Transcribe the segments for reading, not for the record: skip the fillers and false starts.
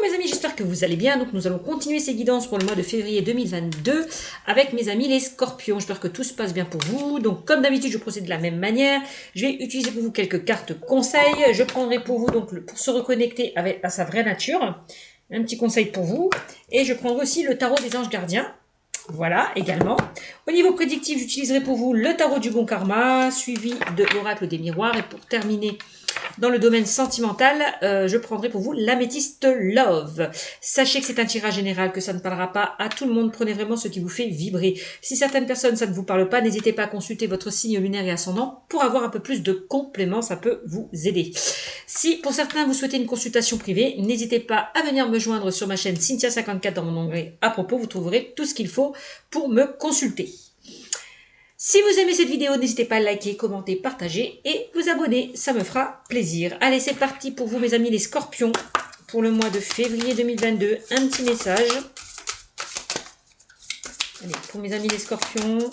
mes amis, j'espère que vous allez bien. Donc nous allons continuer ces guidances pour le mois de février 2022 avec mes amis les scorpions. J'espère que tout se passe bien pour vous. Donc comme d'habitude, je procède de la même manière. Je vais utiliser pour vous quelques cartes conseils. Je prendrai pour vous, donc pour se reconnecter à sa vraie nature, un petit conseil pour vous. Et je prendrai aussi le tarot des anges gardiens. Voilà, également. Au niveau prédictif, j'utiliserai pour vous le tarot du bon karma, suivi de l'oracle des miroirs. Et pour terminer, dans le domaine sentimental, je prendrai pour vous l'améthyste Love. Sachez que c'est un tirage général, que ça ne parlera pas à tout le monde. Prenez vraiment ce qui vous fait vibrer. Si certaines personnes, ça ne vous parle pas, n'hésitez pas à consulter votre signe lunaire et ascendant pour avoir un peu plus de compléments. Ça peut vous aider. Si pour certains, vous souhaitez une consultation privée, n'hésitez pas à venir me joindre sur ma chaîne Cynthia54 dans mon onglet à propos. Vous trouverez tout ce qu'il faut pour me consulter. Si vous aimez cette vidéo, n'hésitez pas à liker, commenter, partager et vous abonner, ça me fera plaisir. Allez, c'est parti pour vous mes amis les scorpions, pour le mois de février 2022, un petit message. Allez, pour mes amis les scorpions,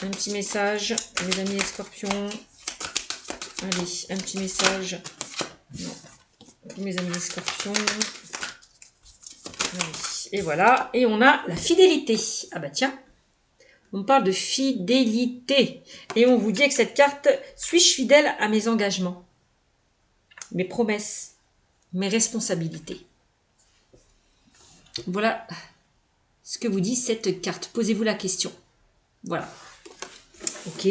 un petit message, pour mes amis les scorpions. Allez, un petit message. Non. Pour mes amis les scorpions. Allez, et voilà, et on a la fidélité. Ah bah tiens. On parle de fidélité. Et on vous dit avec cette carte, suis-je fidèle à mes engagements, mes promesses, mes responsabilités? Voilà ce que vous dit cette carte. Posez-vous la question. Voilà. Ok.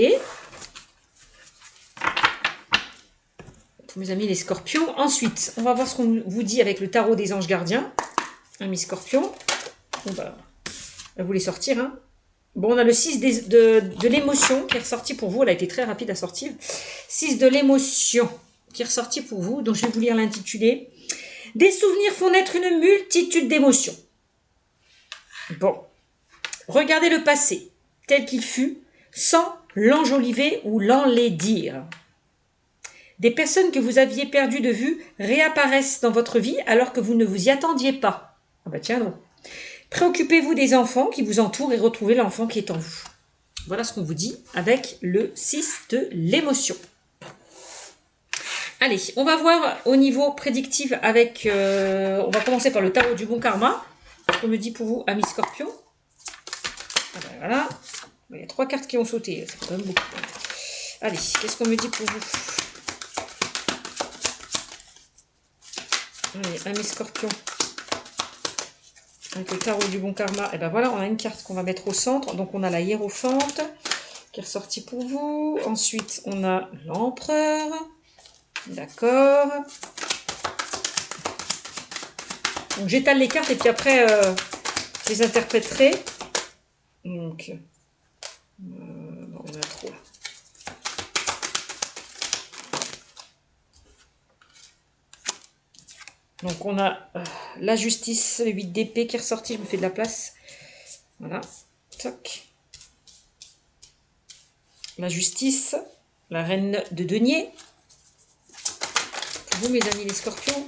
Pour mes amis les scorpions. Ensuite, on va voir ce qu'on vous dit avec le tarot des anges gardiens. Amis scorpions. On va vous les sortir, hein. Bon, on a le 6 de l'émotion qui est ressorti pour vous. Elle a été très rapide à sortir. 6 de l'émotion qui est ressorti pour vous. Donc, je vais vous lire l'intitulé. Des souvenirs font naître une multitude d'émotions. Bon. Regardez le passé tel qu'il fut sans l'enjoliver ou l'enlaidir. Des personnes que vous aviez perdues de vue réapparaissent dans votre vie alors que vous ne vous y attendiez pas. Ah bah tiens, non. Préoccupez-vous des enfants qui vous entourent et retrouvez l'enfant qui est en vous. Voilà ce qu'on vous dit avec le 6 de l'émotion. Allez, on va voir au niveau prédictif avec... on va commencer par le tarot du bon karma. Ce qu'on me dit pour vous, amis scorpions. Ah ben voilà. Il y a 3 cartes qui ont sauté. C'est quand même beaucoup. Allez, qu'est-ce qu'on me dit pour vous? Allez, amis scorpions. Avec le tarot du bon karma, et ben voilà, on a une carte qu'on va mettre au centre. Donc on a la hiérophante qui est ressortie pour vous. Ensuite, on a l'empereur. D'accord. Donc j'étale les cartes et puis après, je les interpréterai. Donc, on a trop là. Donc on a la justice, le 8 d'épée qui est ressorti, je me fais de la place. Voilà, toc. La justice, la reine de denier. Pour vous mes amis les scorpions,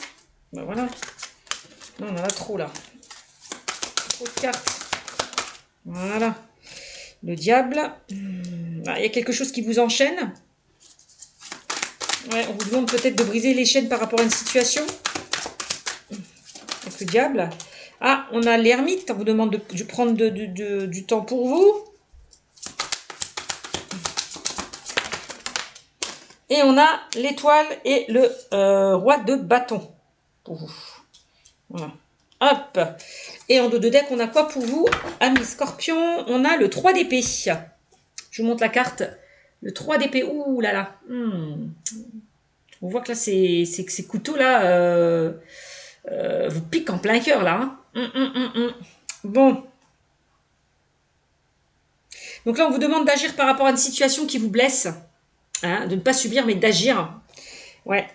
ben voilà. Non, on en a trop là. Trop de cartes. Voilà. Le diable. Il y a quelque chose qui vous enchaîne. Ouais, on vous demande peut-être de briser les chaînes par rapport à une situation. Le diable. Ah, on a l'ermite. On vous demande de prendre du temps pour vous. Et on a l'étoile et le roi de bâton pour vous. Voilà. Hop. Et en dos de deck, on a quoi pour vous, amis scorpions? On a le 3 d'épée. Je vous montre la carte. Le 3 d'épée. Ouh là là. On voit que là, ces couteaux là... vous pique en plein cœur là. Bon. Donc là, on vous demande d'agir par rapport à une situation qui vous blesse. Hein, de ne pas subir, mais d'agir. Ouais.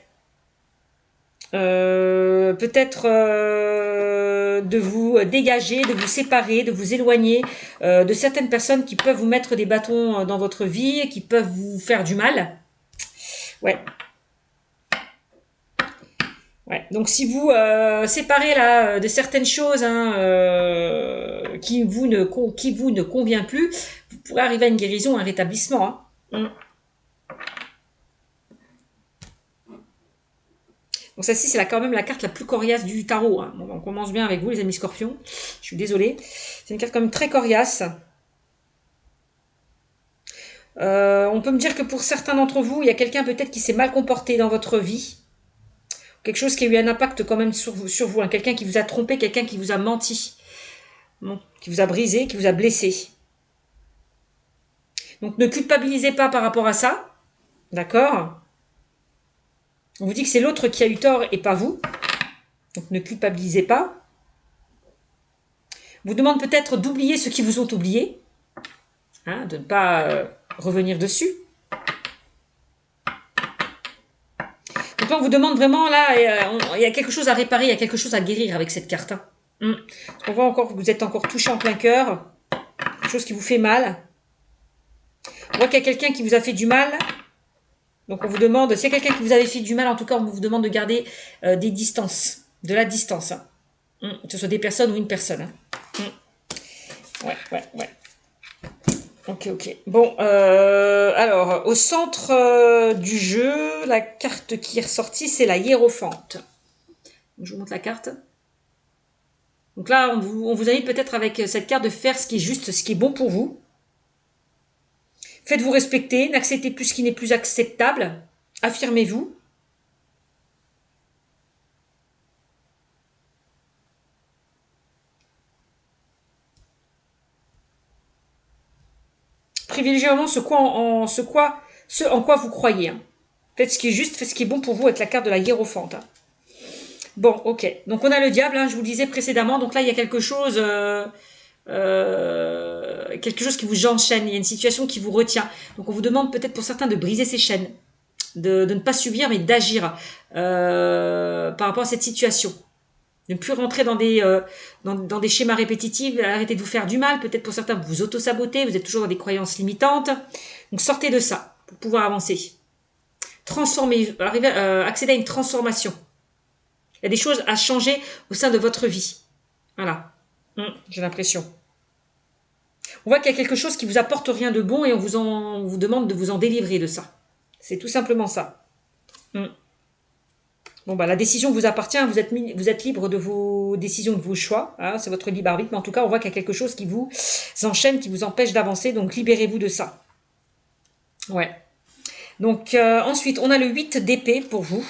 Peut-être de vous dégager, de vous séparer, de vous éloigner de certaines personnes qui peuvent vous mettre des bâtons dans votre vie et qui peuvent vous faire du mal. Ouais. Ouais, donc si vous séparez là de certaines choses hein, qui vous ne convient plus, vous pourrez arriver à une guérison, un rétablissement. Hein. Donc celle-ci, c'est quand même la carte la plus coriace du tarot. Hein. Bon, on commence bien avec vous, les amis scorpions. Je suis désolée. C'est une carte quand même très coriace. On peut me dire que pour certains d'entre vous, il y a quelqu'un peut-être qui s'est mal comporté dans votre vie. Quelque chose qui a eu un impact quand même sur vous. Hein. Quelqu'un qui vous a trompé, quelqu'un qui vous a menti. Non, qui vous a brisé, qui vous a blessé. Donc ne culpabilisez pas par rapport à ça. D'accord? On vous dit que c'est l'autre qui a eu tort et pas vous. Donc ne culpabilisez pas. On vous demande peut-être d'oublier ceux qui vous ont oublié. Hein, de ne pas revenir dessus. Donc là, on vous demande vraiment, là, il y a quelque chose à réparer, il y a quelque chose à guérir avec cette carte. Hein. On voit encore que vous êtes encore touché en plein cœur. Quelque chose qui vous fait mal. On voit qu'il y a quelqu'un qui vous a fait du mal. Donc on vous demande, s'il y a quelqu'un qui vous avait fait du mal, en tout cas, on vous demande de garder des distances. De la distance. Hein. Que ce soit des personnes ou une personne. Hein. Ouais. Ok. Bon, alors, au centre du jeu, la carte qui est ressortie, c'est la hiérophante. Je vous montre la carte. Donc là, on vous invite peut-être avec cette carte de faire ce qui est juste, ce qui est bon pour vous. Faites-vous respecter, n'acceptez plus ce qui n'est plus acceptable. Affirmez-vous. Privilégiez vraiment ce en quoi vous croyez. Hein. Faites ce qui est juste, faites ce qui est bon pour vous avec la carte de la hiérophante. Hein. Bon, ok. Donc on a le diable, hein, je vous le disais précédemment. Donc là, il y a quelque chose qui vous enchaîne. Il y a une situation qui vous retient. Donc on vous demande peut-être pour certains de briser ces chaînes. De ne pas subir, mais d'agir par rapport à cette situation. Ne plus rentrer dans dans des schémas répétitifs, arrêtez de vous faire du mal. Peut-être pour certains, vous vous auto-sabotez, vous êtes toujours dans des croyances limitantes. Donc sortez de ça pour pouvoir avancer. Accéder à une transformation. Il y a des choses à changer au sein de votre vie. Voilà. J'ai l'impression. On voit qu'il y a quelque chose qui vous apporte rien de bon et on vous demande de vous en délivrer de ça. C'est tout simplement ça. Bon, bah, la décision vous appartient, vous êtes libre de vos décisions, de vos choix, hein, c'est votre libre arbitre, mais en tout cas, on voit qu'il y a quelque chose qui vous enchaîne, qui vous empêche d'avancer, donc libérez-vous de ça. Ouais. Donc, ensuite, on a le 8 d'épée pour vous.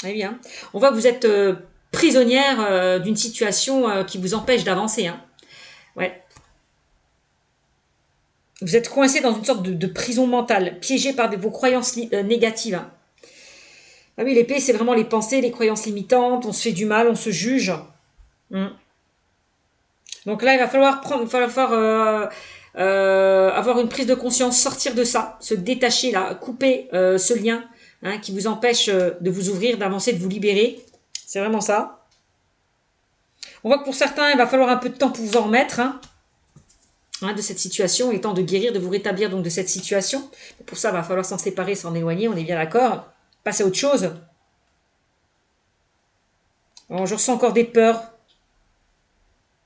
Eh bien, on voit que vous êtes prisonnière d'une situation qui vous empêche d'avancer. Hein. Ouais. Vous êtes coincé dans une sorte de prison mentale, piégé par vos croyances négatives. Hein. Ah oui, l'épée, c'est vraiment les pensées, les croyances limitantes, on se fait du mal, on se juge. Donc là, il va falloir avoir une prise de conscience, sortir de ça, se détacher là, couper ce lien hein, qui vous empêche de vous ouvrir, d'avancer, de vous libérer. C'est vraiment ça. On voit que pour certains, il va falloir un peu de temps pour vous en remettre hein, de cette situation, et temps de guérir, de vous rétablir donc de cette situation. Pour ça, il va falloir s'en séparer, s'en éloigner, on est bien d'accord. Passer à autre chose. Bon, je ressens encore des peurs,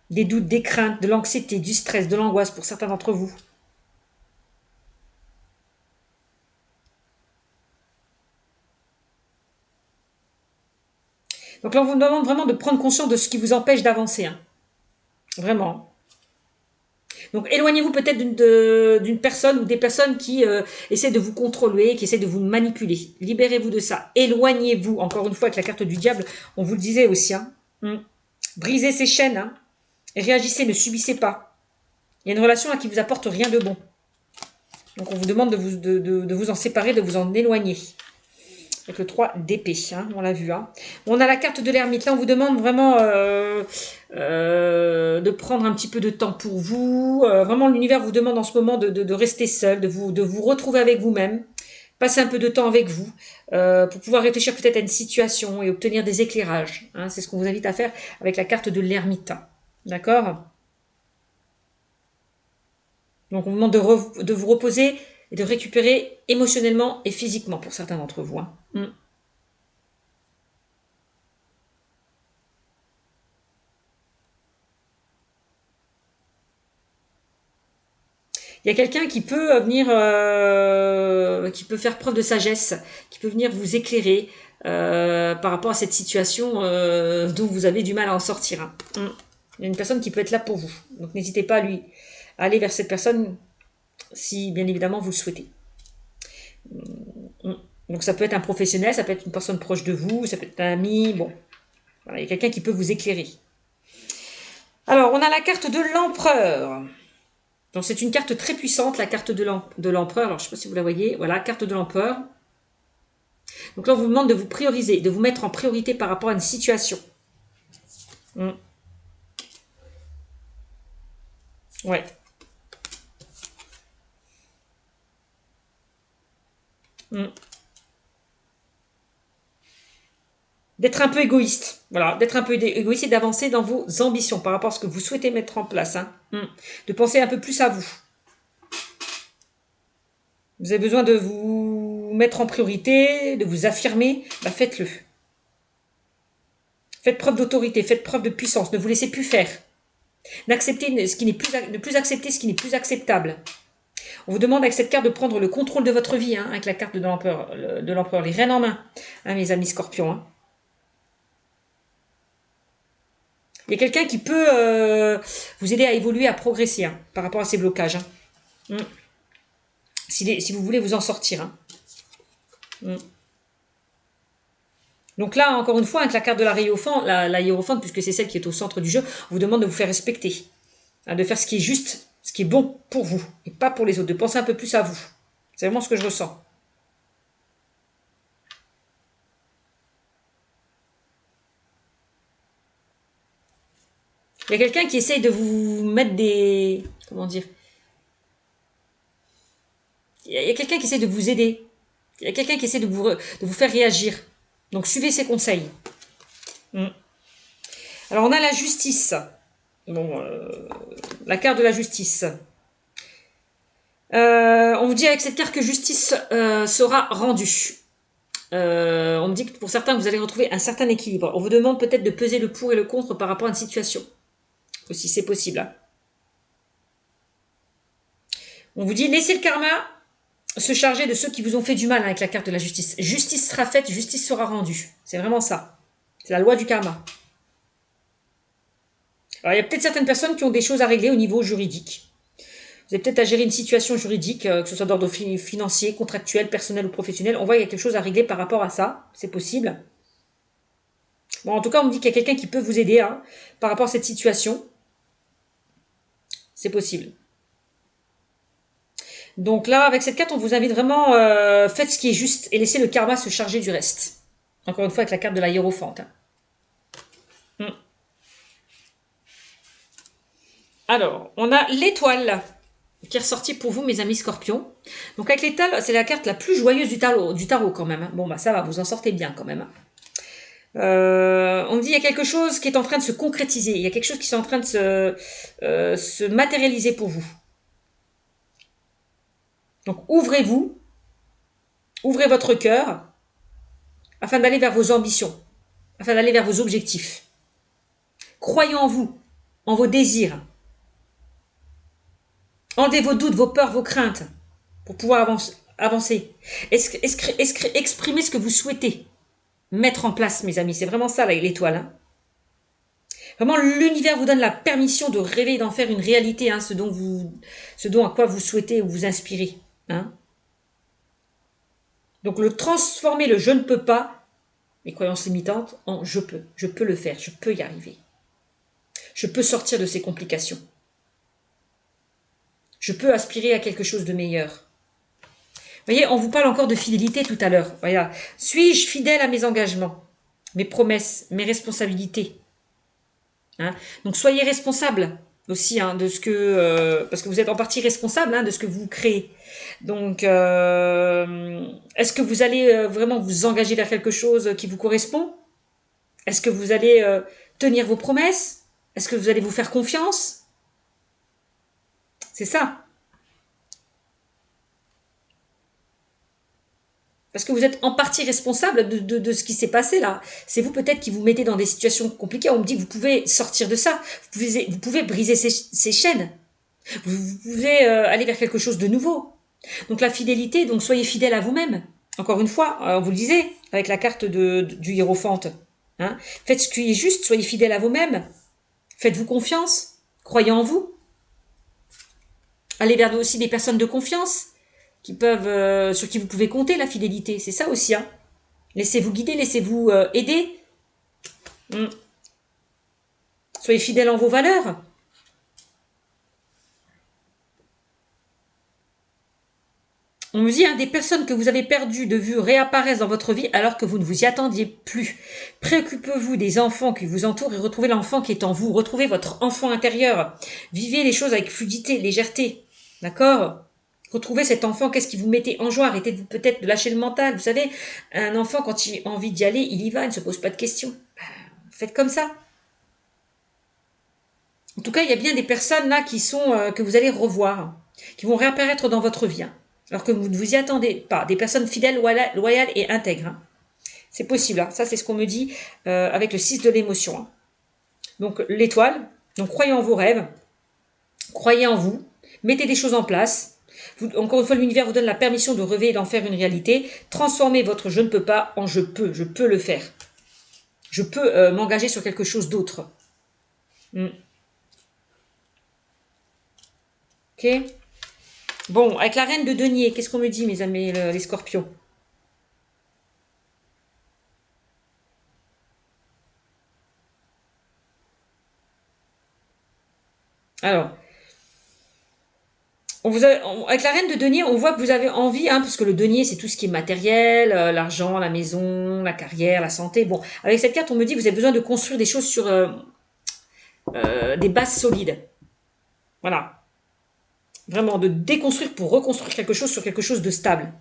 des doutes, des craintes, de l'anxiété, du stress, de l'angoisse pour certains d'entre vous. Donc là, on vous demande vraiment de prendre conscience de ce qui vous empêche d'avancer. Hein. Vraiment. Donc éloignez-vous peut-être d'une personne ou des personnes qui essaient de vous contrôler, qui essaient de vous manipuler. Libérez-vous de ça. Éloignez-vous. Encore une fois, avec la carte du diable, on vous le disait aussi. Hein. Brisez ces chaînes. Hein. Réagissez, ne subissez pas. Il y a une relation qui vous apporte rien de bon. Donc on vous demande de vous en séparer, de vous en éloigner. Avec le 3 d'épée, hein, on l'a vu. Hein. On a la carte de l'ermite. Là, on vous demande vraiment de prendre un petit peu de temps pour vous. Vraiment, l'univers vous demande en ce moment de rester seul, de vous retrouver avec vous-même. Passer un peu de temps avec vous pour pouvoir réfléchir peut-être à une situation et obtenir des éclairages. Hein. C'est ce qu'on vous invite à faire avec la carte de l'ermite. D'accord ? Donc, on vous demande de vous reposer et de récupérer émotionnellement et physiquement pour certains d'entre vous. Hein. Il Il y a quelqu'un qui peut venir, qui peut faire preuve de sagesse, qui peut venir vous éclairer par rapport à cette situation dont vous avez du mal à en sortir. Hein. Il y a une personne qui peut être là pour vous. Donc n'hésitez pas à aller vers cette personne si bien évidemment vous le souhaitez. Donc ça peut être un professionnel, ça peut être une personne proche de vous, ça peut être un ami, bon. Voilà, il y a quelqu'un qui peut vous éclairer. Alors, on a la carte de l'empereur. Donc c'est une carte très puissante, la carte de l'empereur. Alors je ne sais pas si vous la voyez, voilà, carte de l'empereur. Donc là, on vous demande de vous prioriser, de vous mettre en priorité par rapport à une situation. Ouais. D'être un peu égoïste, voilà, d'être un peu égoïste et d'avancer dans vos ambitions par rapport à ce que vous souhaitez mettre en place. Hein. De penser un peu plus à vous. Vous avez besoin de vous mettre en priorité, de vous affirmer, bah faites-le. Faites preuve d'autorité, faites preuve de puissance, ne vous laissez plus faire. N'acceptez ce qui n'est plus, ne plus accepter ce qui n'est plus acceptable. On vous demande avec cette carte de prendre le contrôle de votre vie, hein, avec la carte de l'empereur, les rênes en main, hein, mes amis scorpions. Hein. Il y a quelqu'un qui peut vous aider à évoluer, à progresser hein, par rapport à ces blocages. Hein. Si vous voulez vous en sortir. Hein. Donc là, encore une fois, avec la carte de la hiérophante, puisque c'est celle qui est au centre du jeu, on vous demande de vous faire respecter. Hein, de faire ce qui est juste, ce qui est bon pour vous, et pas pour les autres. De penser un peu plus à vous. C'est vraiment ce que je ressens. Il y a quelqu'un qui essaye de vous mettre des... Comment dire? Il y a quelqu'un qui essaie de vous aider. Il y a quelqu'un qui essaie de vous faire réagir. Donc, suivez ses conseils. Alors, on a la justice. Bon, la carte de la justice. On vous dit avec cette carte que justice sera rendue. On me dit que pour certains, vous allez retrouver un certain équilibre. On vous demande peut-être de peser le pour et le contre par rapport à une situation. Si c'est possible. Hein. On vous dit, laissez le karma se charger de ceux qui vous ont fait du mal avec la carte de la justice. Justice sera faite, justice sera rendue. C'est vraiment ça. C'est la loi du karma. Alors, il y a peut-être certaines personnes qui ont des choses à régler au niveau juridique. Vous avez peut-être à gérer une situation juridique, que ce soit d'ordre financier, contractuel, personnel ou professionnel. On voit qu'il y a quelque chose à régler par rapport à ça. C'est possible. Bon, en tout cas, on me dit qu'il y a quelqu'un qui peut vous aider hein, par rapport à cette situation. C'est possible. Donc là, avec cette carte, on vous invite vraiment, faites ce qui est juste et laissez le karma se charger du reste. Encore une fois, avec la carte de la hiérophante. Hein. Alors, on a l'étoile qui est ressortie pour vous, mes amis scorpions. Donc avec l'étoile, c'est la carte la plus joyeuse du tarot quand même. Hein. Bon, bah ça va, vous en sortez bien quand même. On me dit, il y a quelque chose qui est en train de se concrétiser. Il y a quelque chose qui est en train de se matérialiser pour vous. Donc, ouvrez-vous, ouvrez votre cœur, afin d'aller vers vos ambitions, afin d'aller vers vos objectifs. Croyez en vous, en vos désirs. Enlevez vos doutes, vos peurs, vos craintes, pour pouvoir avancer. Exprimez ce que vous souhaitez mettre en place, mes amis. C'est vraiment ça, là, l'étoile. Hein. Vraiment, l'univers vous donne la permission de rêver et d'en faire une réalité, hein, ce dont à quoi vous souhaitez ou vous inspirez. Hein. Donc, transformer le « je ne peux pas », les croyances limitantes, en « je peux ». Je peux le faire, je peux y arriver. Je peux sortir de ces complications. Je peux aspirer à quelque chose de meilleur. Vous voyez, on vous parle encore de fidélité tout à l'heure. Voilà. Suis-je fidèle à mes engagements, mes promesses, mes responsabilités hein. Donc, soyez responsable aussi hein, de ce que... parce que vous êtes en partie responsable hein, de ce que vous créez. Donc, est-ce que vous allez vraiment vous engager vers quelque chose qui vous correspond? Est-ce que vous allez tenir vos promesses? Est-ce que vous allez vous faire confiance? C'est ça. Parce que vous êtes en partie responsable de ce qui s'est passé là. C'est vous peut-être qui vous mettez dans des situations compliquées. On me dit que vous pouvez sortir de ça. Vous pouvez briser ces chaînes. Vous pouvez aller vers quelque chose de nouveau. Donc la fidélité, donc soyez fidèle à vous-même. Encore une fois, on vous le disait, avec la carte du hiérophante. Hein. Faites ce qui est juste, soyez fidèle à vous-même. Faites-vous confiance, croyez en vous. Allez vers aussi des personnes de confiance qui peuvent, sur qui vous pouvez compter la fidélité. C'est ça aussi. Hein. Laissez-vous guider, laissez-vous aider. Soyez fidèle en vos valeurs. On me dit, hein, des personnes que vous avez perdues de vue réapparaissent dans votre vie alors que vous ne vous y attendiez plus. Préoccupez-vous des enfants qui vous entourent et retrouvez l'enfant qui est en vous. Retrouvez votre enfant intérieur. Vivez les choses avec fluidité, légèreté. D'accord ? Retrouvez cet enfant, qu'est-ce qui vous mettait en joie? Arrêtez peut-être de lâcher le mental. Vous savez, un enfant, quand il a envie d'y aller, il y va, il ne se pose pas de questions. Faites comme ça. En tout cas, il y a bien des personnes là qui sont que vous allez revoir, qui vont réapparaître dans votre vie. Hein. Alors que vous ne vous y attendez pas. Des personnes fidèles, loyales et intègres. Hein. C'est possible. Hein. Ça, c'est ce qu'on me dit avec le 6 de l'émotion. Hein. Donc, l'étoile. Donc, croyez en vos rêves. Croyez en vous. Mettez des choses en place. Encore une fois, l'univers vous donne la permission de rêver et d'en faire une réalité. Transformez votre je ne peux pas en je peux. Je peux le faire. Je peux m'engager sur quelque chose d'autre. Ok. Bon, avec la reine de denier, qu'est-ce qu'on me dit, mes amis, les scorpions? Alors, avec la reine de denier, on voit que vous avez envie, hein, parce que le denier, c'est tout ce qui est matériel, l'argent, la maison, la carrière, la santé. Bon, avec cette carte, on me dit que vous avez besoin de construire des choses sur des bases solides. Voilà. Vraiment, de déconstruire pour reconstruire quelque chose sur quelque chose de stable.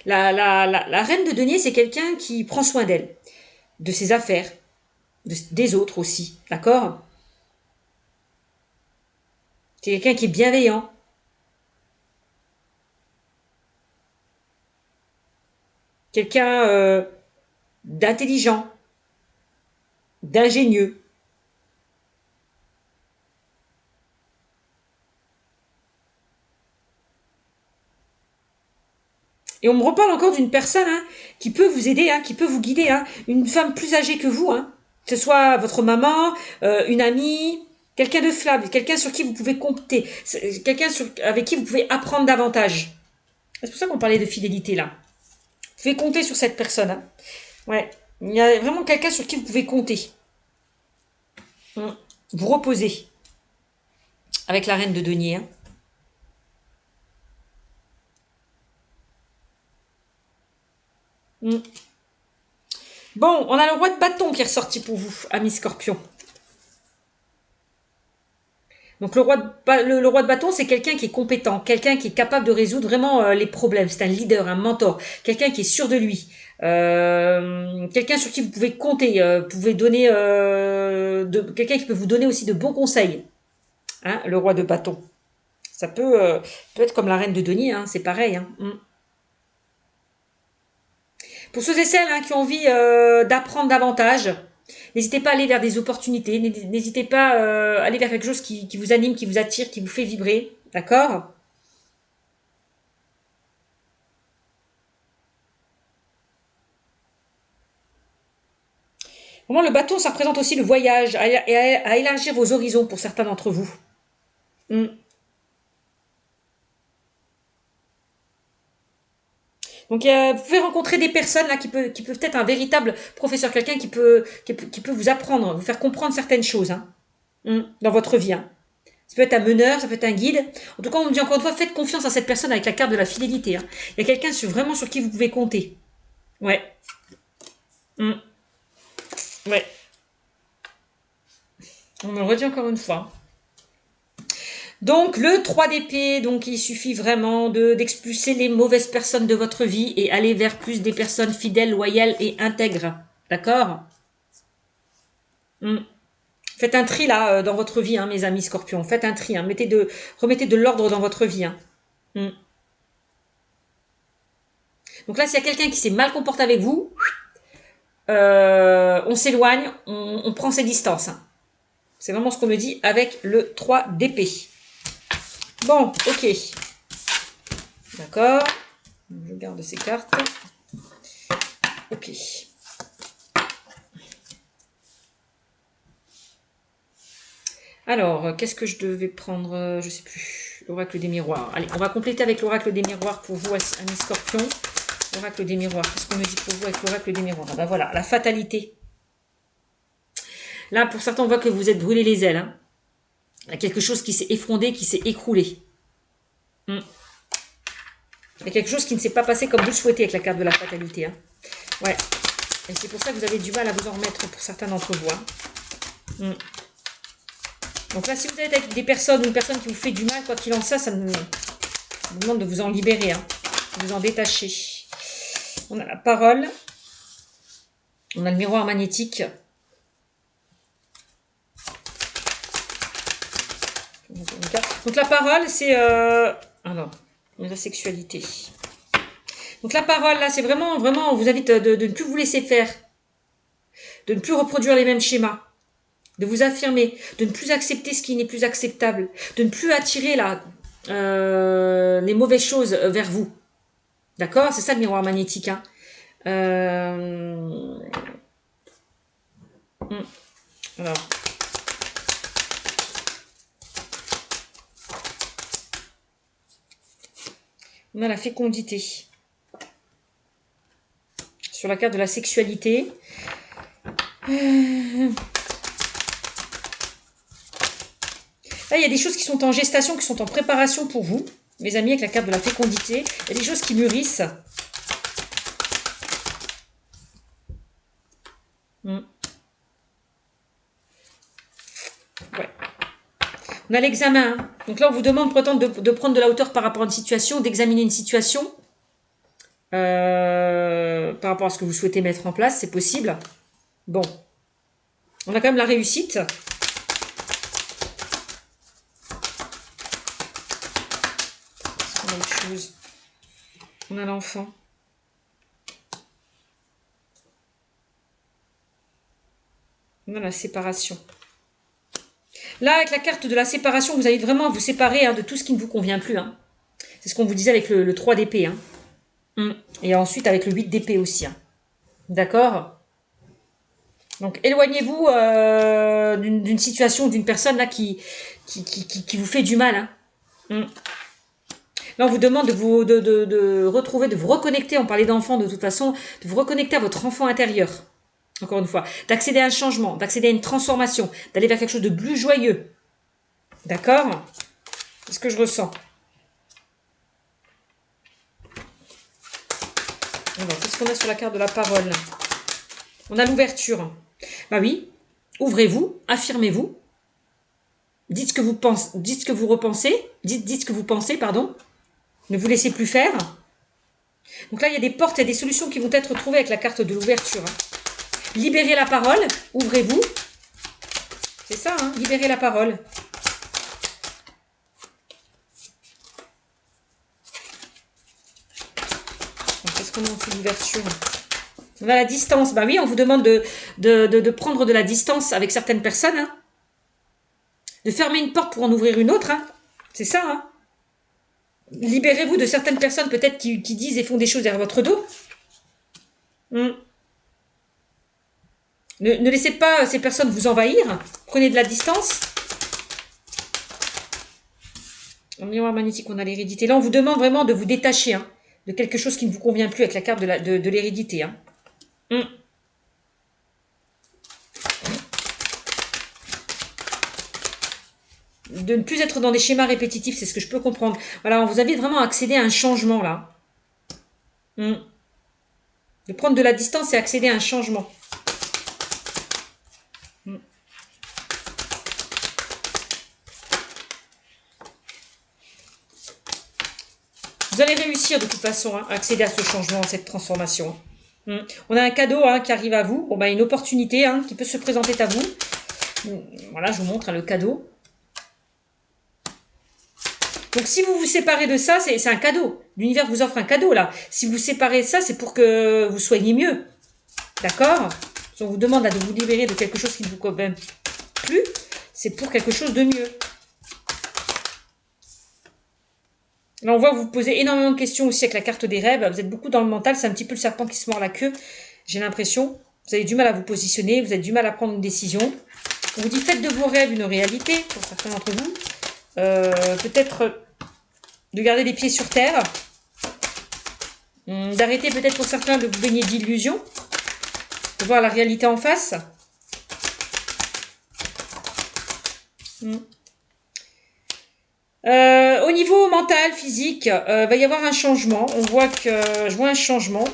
La reine de denier, c'est quelqu'un qui prend soin d'elle, de ses affaires, des autres aussi, d'accord? C'est quelqu'un qui est bienveillant. Quelqu'un d'intelligent, d'ingénieux. Et on me reparle encore d'une personne hein, qui peut vous aider, hein, qui peut vous guider. Hein, une femme plus âgée que vous, hein, que ce soit votre maman, une amie, quelqu'un de fiable, quelqu'un sur qui vous pouvez compter, quelqu'un avec qui vous pouvez apprendre davantage. C'est pour ça qu'on parlait de fidélité là. Vous pouvez compter sur cette personne. Hein. Ouais. Il y a vraiment quelqu'un sur qui vous pouvez compter. Vous reposez avec la reine de denier. Hein. Bon, on a le roi de bâton qui est ressorti pour vous, amis scorpions. Donc le roi de bâton, c'est quelqu'un qui est compétent, quelqu'un qui est capable de résoudre vraiment les problèmes. C'est un leader, un mentor, quelqu'un qui est sûr de lui, quelqu'un sur qui vous pouvez compter, pouvez donner, quelqu'un qui peut vous donner aussi de bons conseils. Hein, le roi de bâton. Ça peut être comme la reine de denier, hein, c'est pareil. Hein. Pour ceux et celles hein, qui ont envie d'apprendre davantage, n'hésitez pas à aller vers des opportunités, n'hésitez pas à aller vers quelque chose qui vous anime, qui vous attire, qui vous fait vibrer, d'accord? Pour moi, le bâton, ça représente aussi le voyage, à élargir vos horizons pour certains d'entre vous. Donc vous pouvez rencontrer des personnes là qui peuvent être un véritable professeur, quelqu'un qui peut vous apprendre, vous faire comprendre certaines choses hein, dans votre vie. Hein. Ça peut être un meneur, ça peut être un guide. En tout cas, on me dit encore une fois, faites confiance à cette personne avec la carte de la fidélité. Hein. Il y a quelqu'un vraiment sur qui vous pouvez compter. Ouais. Ouais. On me le redit encore une fois. Donc le 3 d'épée, donc il suffit vraiment d'expulser les mauvaises personnes de votre vie et aller vers plus des personnes fidèles, loyales et intègres. D'accord? Faites un tri là dans votre vie, hein, mes amis scorpions. Faites un tri, hein. Remettez de l'ordre dans votre vie. Hein. Donc là, s'il y a quelqu'un qui s'est mal comporté avec vous, on s'éloigne, on prend ses distances. Hein. C'est vraiment ce qu'on me dit avec le 3 d'épée. Bon, ok. D'accord. Je garde ces cartes. Ok. Alors, qu'est-ce que je devais prendre? Je sais plus. L'oracle des miroirs. Allez, on va compléter avec l'oracle des miroirs pour vous, amis scorpions. L'oracle des miroirs. Qu'est-ce qu'on me dit pour vous avec l'oracle des miroirs? Ben voilà, la fatalité. Là, pour certains, on voit que vous êtes brûlés les ailes. Hein. Il y a quelque chose qui s'est effondré, qui s'est écroulé. Il y a quelque chose qui ne s'est pas passé comme vous le souhaitez avec la carte de la fatalité. Hein. Ouais. Et c'est pour ça que vous avez du mal à vous en remettre pour certains d'entre vous. Hein. Donc là, si vous êtes avec des personnes ou une personne qui vous fait du mal, quoi qu'il en soit, ça me demande de vous en libérer, hein, de vous en détacher. On a la parole. On a le miroir magnétique. Donc la parole, c'est... alors, la sexualité. Donc la parole, là, c'est vraiment, on vous invite de ne plus vous laisser faire. De ne plus reproduire les mêmes schémas. De vous affirmer. De ne plus accepter ce qui n'est plus acceptable. De ne plus attirer là, les mauvaises choses vers vous. D'accord? C'est ça le miroir magnétique. Hein. Alors... On a la fécondité. Sur la carte de la sexualité. Là, il y a des choses qui sont en gestation, qui sont en préparation pour vous. Mes amis, avec la carte de la fécondité. Il y a des choses qui mûrissent. Ouais. On a l'examen. Hein. Donc là, on vous demande pourtant de prendre de la hauteur par rapport à une situation, d'examiner une situation. Par rapport à ce que vous souhaitez mettre en place, c'est possible. Bon. On a quand même la réussite. On a autre chose. On a l'enfant. On a la séparation. Là, avec la carte de la séparation, vous allez vraiment vous séparer hein, de tout ce qui ne vous convient plus. Hein. C'est ce qu'on vous disait avec le 3 d'épée. Hein. Et ensuite avec le 8 d'épée aussi. Hein. D'accord? Donc, éloignez-vous d'une situation, d'une personne là qui vous fait du mal. Hein. Là, on vous demande de retrouver, de vous reconnecter, on parlait d'enfant de toute façon, de vous reconnecter à votre enfant intérieur. Encore une fois, d'accéder à un changement, d'accéder à une transformation, d'aller vers quelque chose de plus joyeux. D'accord? C'est ce que je ressens. Alors, qu'est-ce qu'on a sur la carte de la parole? On a l'ouverture. Bah oui, ouvrez-vous, affirmez-vous. Dites ce que vous pensez, dites ce que vous repensez, dites ce que vous pensez, pardon. Ne vous laissez plus faire. Donc là, il y a des portes, il y a des solutions qui vont être trouvées avec la carte de l'ouverture. Hein. Libérez la parole, ouvrez-vous. C'est ça, hein, libérez la parole. Qu'est-ce qu'on a en dessous de l'ouverture? On a la distance. Bah oui, on vous demande de prendre de la distance avec certaines personnes. Hein. De fermer une porte pour en ouvrir une autre. Hein. C'est ça, hein. Libérez-vous de certaines personnes peut-être qui disent et font des choses derrière votre dos. Ne laissez pas ces personnes vous envahir. Prenez de la distance. En miroir magnétique, on a l'hérédité. Là, on vous demande vraiment de vous détacher hein, de quelque chose qui ne vous convient plus avec la carte de l'hérédité. Hein. De ne plus être dans des schémas répétitifs, c'est ce que je peux comprendre. Voilà, on vous invite vraiment à accéder à un changement, là. De prendre de la distance et accéder à un changement. Vous allez réussir de toute façon hein, à accéder à ce changement, à cette transformation. On a un cadeau hein, qui arrive à vous, bon, bah, une opportunité hein, qui peut se présenter à vous. Voilà, je vous montre hein, le cadeau. Donc si vous vous séparez de ça, c'est un cadeau. L'univers vous offre un cadeau là. Si vous séparez de ça, c'est pour que vous soyez mieux. D'accord? On vous demande là, de vous libérer de quelque chose qui ne vous convient plus. c'est pour quelque chose de mieux. Là, on voit que vous posez énormément de questions aussi avec la carte des rêves. Vous êtes beaucoup dans le mental. C'est un petit peu le serpent qui se mord la queue. J'ai l'impression. Vous avez du mal à vous positionner. Vous avez du mal à prendre une décision. On vous dit, faites de vos rêves une réalité, pour certains d'entre vous. Peut-être de garder les pieds sur terre. D'arrêter peut-être pour certains de vous baigner d'illusions. De voir la réalité en face. Au niveau mental, physique, va y avoir un changement. On voit que je vois un changement.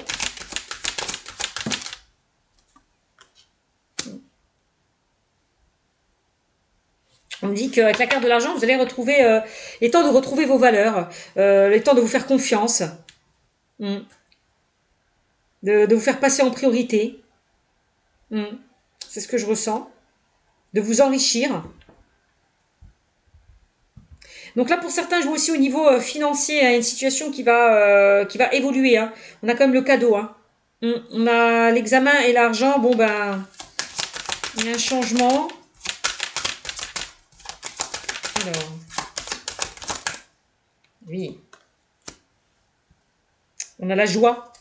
On me dit qu'avec la carte de l'argent, vous allez retrouver les temps de retrouver vos valeurs, les temps de vous faire confiance, de vous faire passer en priorité. C'est ce que je ressens. De vous enrichir. Donc là, pour certains, je vois aussi au niveau financier, hein, une situation qui va évoluer. Hein. On a quand même le cadeau. Hein. On a l'examen et l'argent. Bon, ben, il y a un changement. Alors, oui. On a la joie.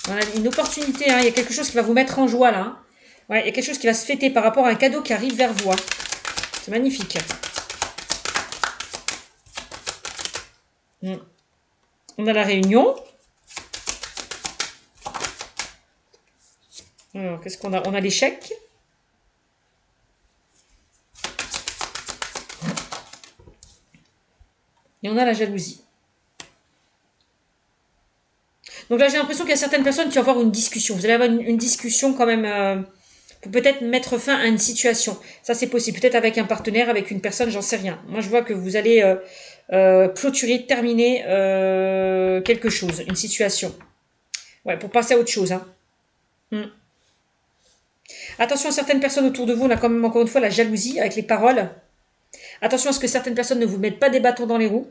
On a une opportunité. Hein. Il y a quelque chose qui va vous mettre en joie, là. Hein. Ouais, il y a quelque chose qui va se fêter par rapport à un cadeau qui arrive vers vous. Hein. C'est magnifique. On a la réunion. Alors, qu'est-ce qu'on a? On a l'échec. Et on a la jalousie. Donc là, j'ai l'impression qu'il y a certaines personnes qui vont avoir une discussion. Vous allez avoir une discussion quand même pour peut-être mettre fin à une situation. Ça, c'est possible. Peut-être avec un partenaire, avec une personne, j'en sais rien. Moi, je vois que vous allez clôturer, terminer quelque chose, une situation. Ouais, pour passer à autre chose. Hein. Attention à certaines personnes autour de vous. On a quand même encore une fois la jalousie avec les paroles. Attention à ce que certaines personnes ne vous mettent pas des bâtons dans les roues.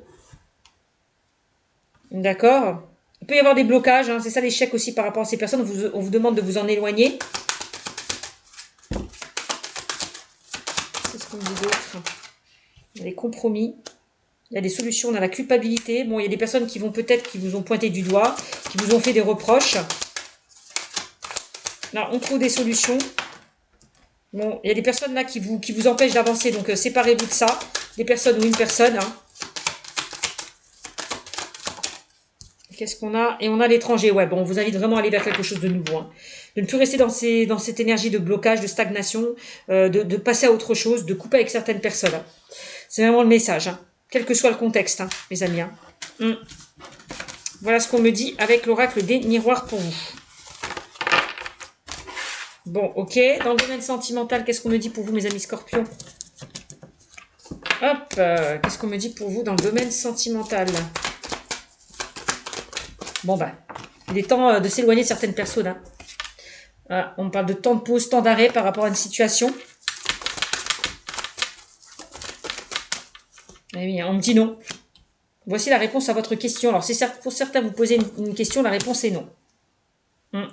D'accord. Il peut y avoir des blocages. Hein. C'est ça l'échec aussi par rapport à ces personnes. On vous demande de vous en éloigner. Qu'est-ce qu'on dit d'autre? Il y a des compromis. Il y a des solutions. On a la culpabilité. Bon, il y a des personnes qui vont peut-être, qui vous ont pointé du doigt, qui vous ont fait des reproches. Là, on trouve des solutions. Bon, il y a des personnes là qui vous empêchent d'avancer. Donc, séparez-vous de ça. Des personnes ou une personne. Hein. Qu'est-ce qu'on a? Et on a l'étranger. Ouais, bon, on vous invite vraiment à aller vers quelque chose de nouveau. Hein. De ne plus rester dans cette énergie de blocage, de stagnation, de passer à autre chose, de couper avec certaines personnes. Hein. C'est vraiment le message. Hein. Quel que soit le contexte, hein, mes amis. Hein. Voilà ce qu'on me dit avec l'oracle des miroirs pour vous. Bon, ok. Dans le domaine sentimental, qu'est-ce qu'on me dit pour vous, mes amis scorpions? Hop, qu'est-ce qu'on me dit pour vous dans le domaine sentimental? Bon, ben, il est temps de s'éloigner de certaines personnes. Hein. Voilà, on parle de temps de pause, temps d'arrêt par rapport à une situation. Eh oui, on me dit non. Voici la réponse à votre question. Alors, c'est certes, pour certains, vous posez une question, la réponse est non. Il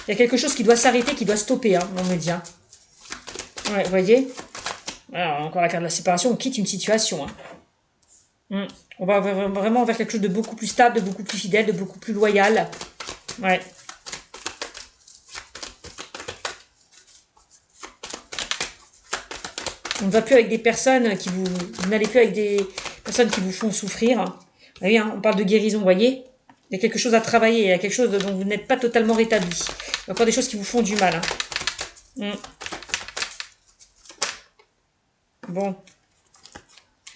y a quelque chose qui doit s'arrêter, qui doit stopper, hein, on me dit. Hein. Ouais, vous voyez? Alors, encore la carte de la séparation, on quitte une situation. Hein. On va vraiment vers quelque chose de beaucoup plus stable, de beaucoup plus fidèle, de beaucoup plus loyal. Ouais. On ne va plus avec des personnes qui vous n'allez plus avec des personnes qui vous font souffrir. Vous voyez, hein, on parle de guérison, vous voyez? Il y a quelque chose à travailler, il y a quelque chose dont vous n'êtes pas totalement rétabli. Il y a encore des choses qui vous font du mal. Hein. Bon.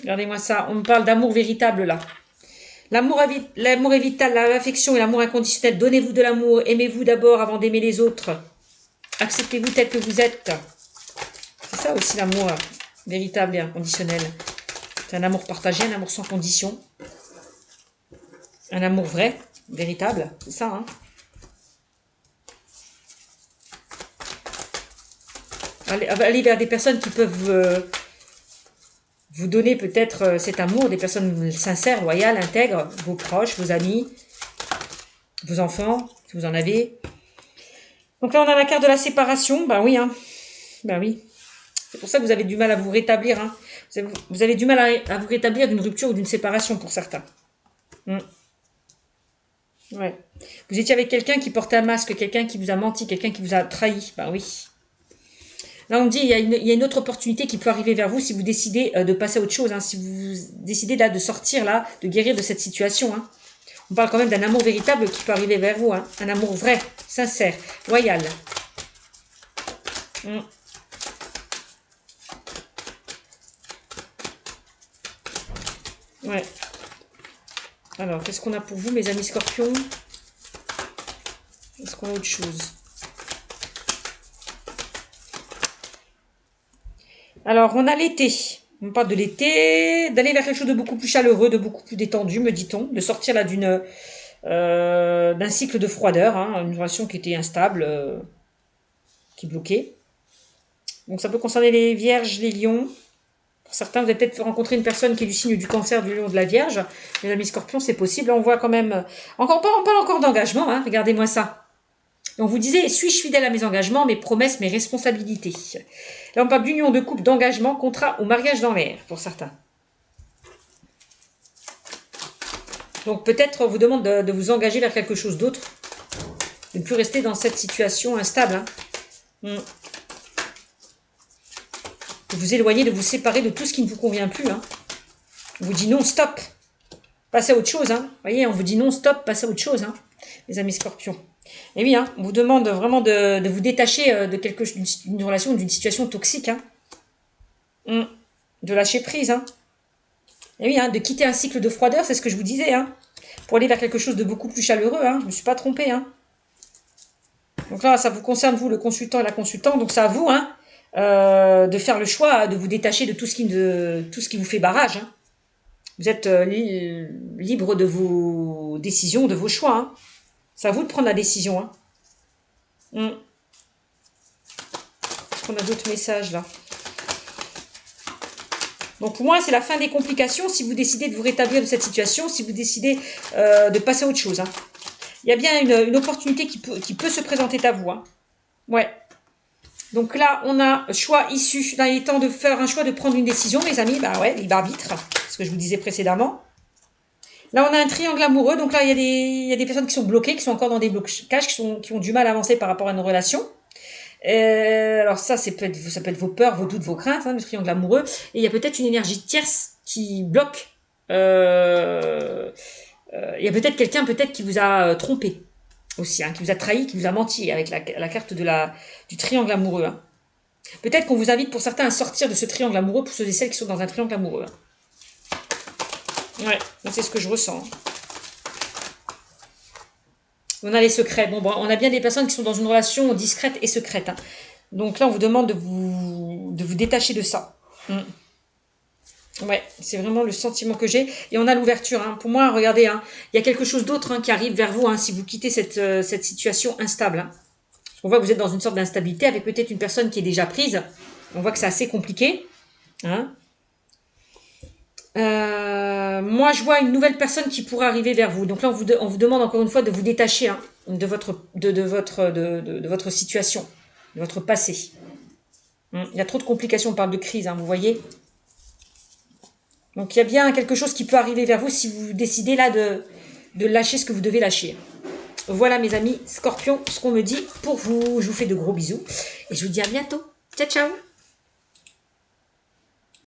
Regardez-moi ça. On me parle d'amour véritable, là. L'amour est vital, l'affection et l'amour inconditionnel. Donnez-vous de l'amour. Aimez-vous d'abord avant d'aimer les autres. Acceptez-vous tel que vous êtes. C'est ça aussi l'amour véritable et inconditionnel. C'est un amour partagé, un amour sans condition. Un amour vrai, véritable. C'est ça, hein. Allez vers des personnes qui peuvent vous donner peut-être cet amour, des personnes sincères, loyales, intègres, vos proches, vos amis, vos enfants, si vous en avez. Donc là, on a la carte de la séparation. Ben oui, hein. Ben oui. C'est pour ça que vous avez du mal à vous rétablir. Hein. Vous avez du mal à vous rétablir d'une rupture ou d'une séparation pour certains. Ouais. Vous étiez avec quelqu'un qui portait un masque, quelqu'un qui vous a menti, quelqu'un qui vous a trahi. Ben oui. Là, on me dit il y a une autre opportunité qui peut arriver vers vous si vous décidez de passer à autre chose. Hein. Si vous décidez là de sortir, là, de guérir de cette situation. Hein. On parle quand même d'un amour véritable qui peut arriver vers vous. Hein. Un amour vrai, sincère, loyal. Ouais. Alors, qu'est-ce qu'on a pour vous, mes amis scorpions? Est-ce qu'on a autre chose? Alors, on a l'été. On parle de l'été, d'aller vers quelque chose de beaucoup plus chaleureux, de beaucoup plus détendu, me dit-on. De sortir là d'un cycle de froideur, hein, une relation qui était instable, qui bloquait. Donc, ça peut concerner les vierges, les lions. Pour certains, vous avez peut-être rencontré une personne qui est du signe du cancer, du lion, de la vierge. Les amis scorpions, c'est possible. On voit quand même... on parle encore d'engagement, hein, regardez-moi ça. Et on vous disait, suis-je fidèle à mes engagements, mes promesses, mes responsabilités? Là, on parle d'union, de couple, d'engagement, contrat ou mariage dans l'air, pour certains. Donc peut-être on vous demande de vous engager vers quelque chose d'autre. De ne plus rester dans cette situation instable. Hein. De vous éloigner, de vous séparer de tout ce qui ne vous convient plus. Hein. On vous dit non, stop. Passez à autre chose. Hein. Vous voyez, on vous dit non, stop, passez à autre chose. Hein, les amis scorpions. Et oui, hein, on vous demande vraiment de vous détacher d'une relation, d'une situation toxique. Hein. De lâcher prise. Hein. Et oui, hein, de quitter un cycle de froideur, c'est ce que je vous disais. Hein, pour aller vers quelque chose de beaucoup plus chaleureux. Hein, je ne me suis pas trompée. Hein. Donc là, ça vous concerne, vous, le consultant et la consultante. Donc c'est à vous hein, de faire le choix, de vous détacher de tout ce qui vous fait barrage. Hein. Vous êtes libre de vos décisions, de vos choix. Hein. C'est à vous de prendre la décision. Hein. Est-ce qu'on a d'autres messages là? Donc pour moi, c'est la fin des complications si vous décidez de vous rétablir de cette situation, si vous décidez de passer à autre chose. Hein. Il y a bien une opportunité qui peut se présenter à vous. Hein. Ouais. Donc là, on a choix issu. Là, il est temps de faire un choix, de prendre une décision, les amis. Bah ouais, libre arbitre, ce que je vous disais précédemment. Là, on a un triangle amoureux. Donc là, il y a des personnes qui sont bloquées, qui sont encore dans des blocages, qui ont du mal à avancer par rapport à une relation. Alors ça peut être vos peurs, vos doutes, vos craintes, hein, le triangle amoureux. Et il y a peut-être une énergie tierce qui bloque. Il y a peut-être quelqu'un qui vous a trompé aussi, hein, qui vous a trahi, qui vous a menti avec la carte du triangle amoureux. Hein. Peut-être qu'on vous invite pour certains à sortir de ce triangle amoureux, pour ceux et celles qui sont dans un triangle amoureux. Hein. Ouais, c'est ce que je ressens. On a les secrets. Bon, on a bien des personnes qui sont dans une relation discrète et secrète. Hein. Donc là, on vous demande de vous détacher de ça. Ouais, c'est vraiment le sentiment que j'ai. Et on a l'ouverture. Hein. Pour moi, regardez, hein, il y a quelque chose d'autre hein, qui arrive vers vous hein, si vous quittez cette situation instable. Hein. On voit que vous êtes dans une sorte d'instabilité avec peut-être une personne qui est déjà prise. On voit que c'est assez compliqué. Hein. Moi, je vois une nouvelle personne qui pourrait arriver vers vous. Donc là, on vous demande encore une fois de vous détacher hein, de votre situation, de votre passé. Il y a trop de complications, on parle de crise, hein, vous voyez. Donc il y a bien quelque chose qui peut arriver vers vous si vous décidez là de lâcher ce que vous devez lâcher. Voilà mes amis Scorpions, ce qu'on me dit pour vous. Je vous fais de gros bisous et je vous dis à bientôt. Ciao, ciao!